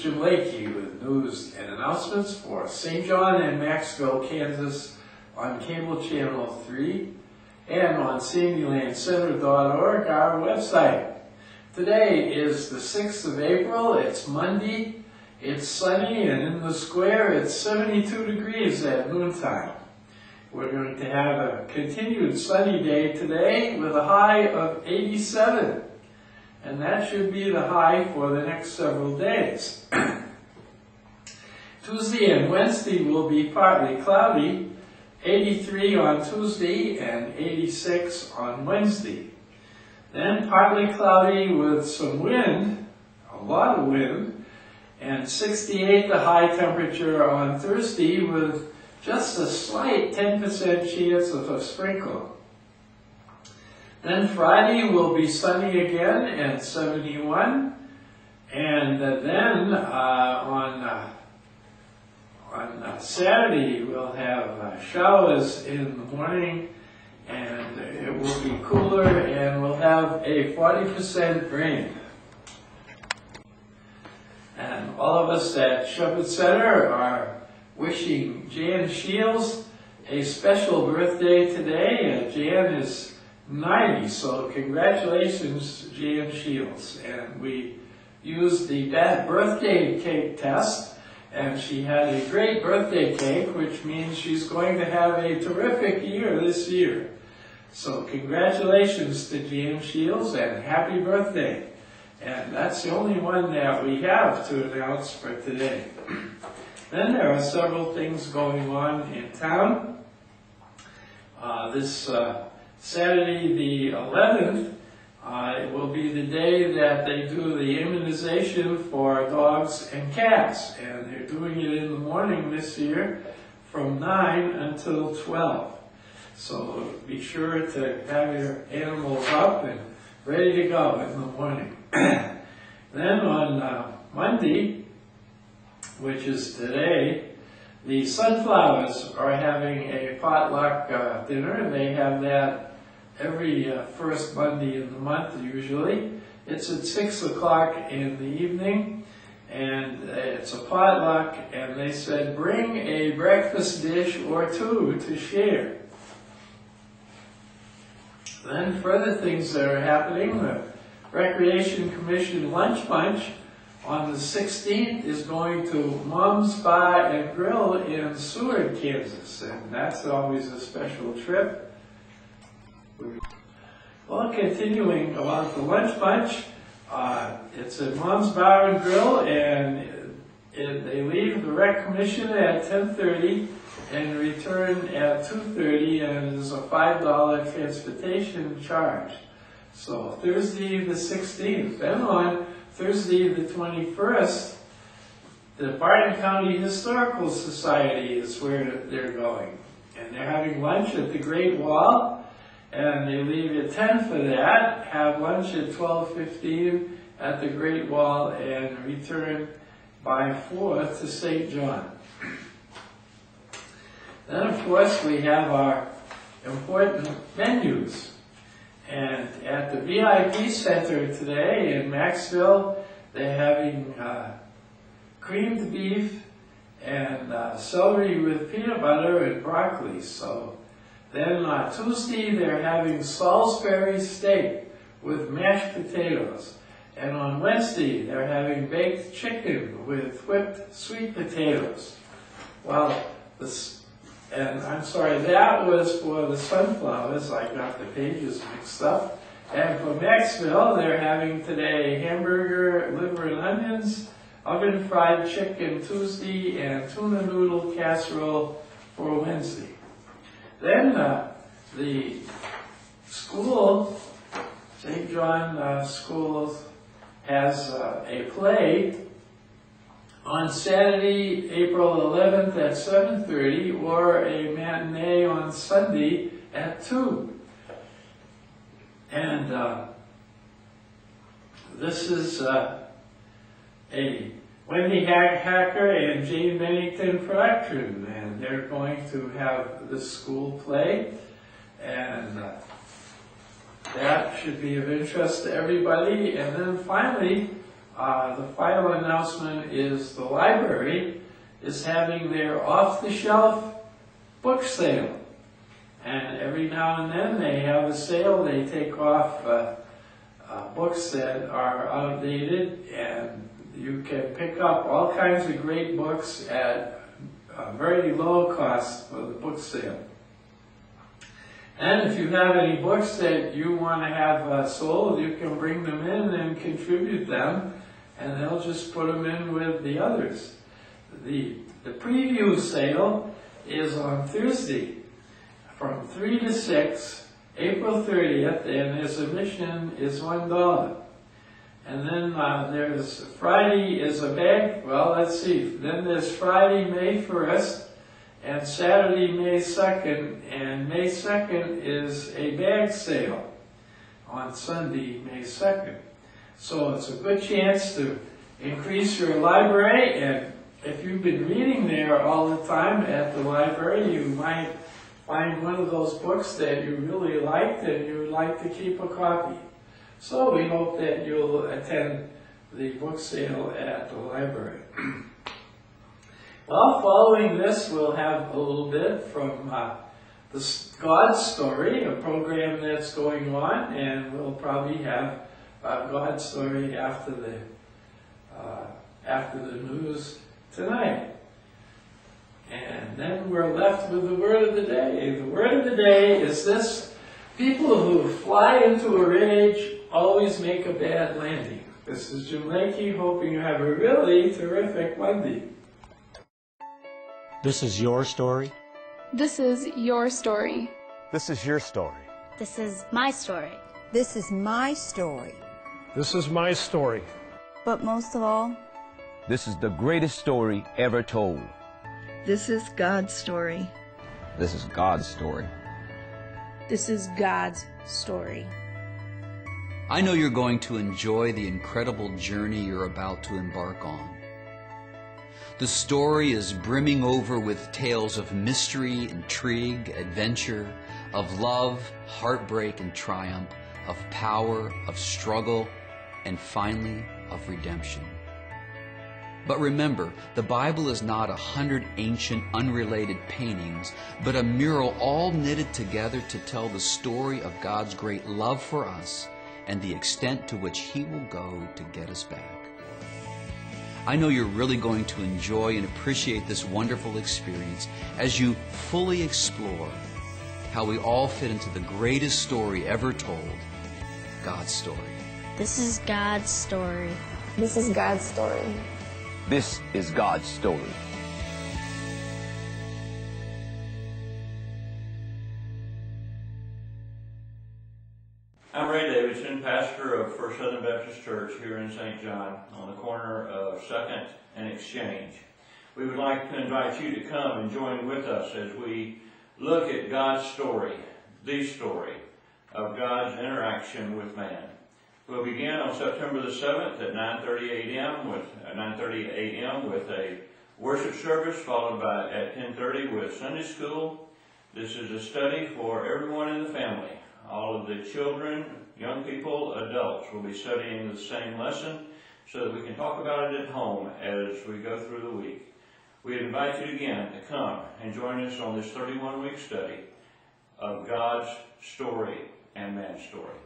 is Jim Lakey with news and announcements for St. John and Maxville, Kansas on cable channel 3 and on sandylandcenter.org, our website. Today is the 6th of April, it's Monday, it's sunny, and in the square it's 72 degrees at noontime. We're going to have a continued sunny day today with a high of 87. And that should be the high for the next several days. Tuesday and Wednesday will be partly cloudy, 83 on Tuesday and 86 on Wednesday. Then partly cloudy with some wind, a lot of wind, and 68 the high temperature on Thursday with just a slight 10% chance of a sprinkle. Then Friday will be sunny again and 71, and then on Saturday we'll have showers in the morning, and it will be cooler, and we'll have a 40% rain. And all of us at Shepherd Center are wishing Jan Shields a special birthday today. Jan is 90, so congratulations, Jan Shields. And we used the birthday cake test, and she had a great birthday cake, which means she's going to have a terrific year this year. So congratulations to Jan Shields and happy birthday. And that's the only one that we have to announce for today. Then there are several things going on in town. This Saturday the 11th, it will be the day that they do the immunization for dogs and cats, and they're doing it in the morning this year from 9 until 12. So be sure to have your animals up and ready to go in the morning. Then on Monday, which is today, the Sunflowers are having a potluck dinner. They have that every first Monday in the month usually. It's at 6 o'clock in the evening, and it's a potluck, and they said bring a breakfast dish or two to share. Then further things that are happening, the Recreation Commission Lunch Bunch on the 16th is going to Mom's Bar and Grill in Seward, Kansas, and that's always a special trip. Well, continuing about the lunch bunch, it's at Mom's Bar and Grill, and they leave the Rec Commission at 10:30 and return at 2:30, and there's a $5 transportation charge. So Thursday the 16th. Then on Thursday the 21st, the Barton County Historical Society is where they're going, and they're having lunch at the Great Wall. And they leave at 10 for that, have lunch at 12:15 at the Great Wall, and return by 4 to St. John. Then, of course, we have our important menus. And at the VIP Center today in Maxville, they're having creamed beef and celery with peanut butter and broccoli. So then Tuesday, they're having Salisbury steak with mashed potatoes. And on Wednesday, they're having baked chicken with whipped sweet potatoes. Well, I'm sorry, that was for the Sunflowers. I got the pages mixed up. And for Maxville, they're having today hamburger, liver and onions, oven fried chicken Tuesday, and tuna noodle casserole for Wednesday. Then the school, St. John School, has a play on Saturday, April 11th at 7:30, or a matinee on Sunday at 2. And this is a Wendy Hacker and Jane Bennington production, and they're going to have the school play, and that should be of interest to everybody. And then finally, The final announcement is the library is having their off-the-shelf book sale. And every now and then they have a sale. They take off books that are outdated, and you can pick up all kinds of great books at a very low cost for the book sale. And if you have any books that you want to have sold, you can bring them in and contribute them, and they'll just put them in with the others. The preview sale is on Thursday from 3 to 6, April 30th, and his admission is $1. And then there's Friday is a bag, well, let's see, then there's Friday, May 1st, and Saturday, May 2nd, and May 2nd is a bag sale on Sunday, May 2nd. So it's a good chance to increase your library, and if you've been reading there all the time at the library, you might find one of those books that you really liked and you would like to keep a copy. So we hope that you'll attend the book sale at the library. Well, following this, we'll have a little bit from the God's Story, a program that's going on, and we'll probably have God's Story after the news tonight. And then we're left with the word of the day. The word of the day is this: people who fly into a rage always make a bad landing. This is Jim Lakey, hoping you have a really terrific Monday. This is your story. This is your story. This is your story. This is my story. This is my story. This is my story. But most of all, this is the greatest story ever told. This is God's story. This is God's story. This is God's story. I know you're going to enjoy the incredible journey you're about to embark on. The story is brimming over with tales of mystery, intrigue, adventure, of love, heartbreak, and triumph, of power, of struggle, and finally, of redemption. But remember, the Bible is not 100 ancient, unrelated paintings, but a mural all knitted together to tell the story of God's great love for us and the extent to which He will go to get us back. I know you're really going to enjoy and appreciate this wonderful experience as you fully explore how we all fit into the greatest story ever told, God's story. This is God's story. This is God's story. This is God's story. I'm Ray Davidson, pastor of First Southern Baptist Church here in St. John on the corner of 2nd and Exchange. We would like to invite you to come and join with us as we look at God's story, the story of God's interaction with man. We'll begin on September the 7th at 9:30 a.m. with a worship service, followed by at 10:30 with Sunday school. This is a study for everyone in the family. All of the children, young people, adults will be studying the same lesson so that we can talk about it at home as we go through the week. We invite you again to come and join us on this 31-week study of God's story and man's story.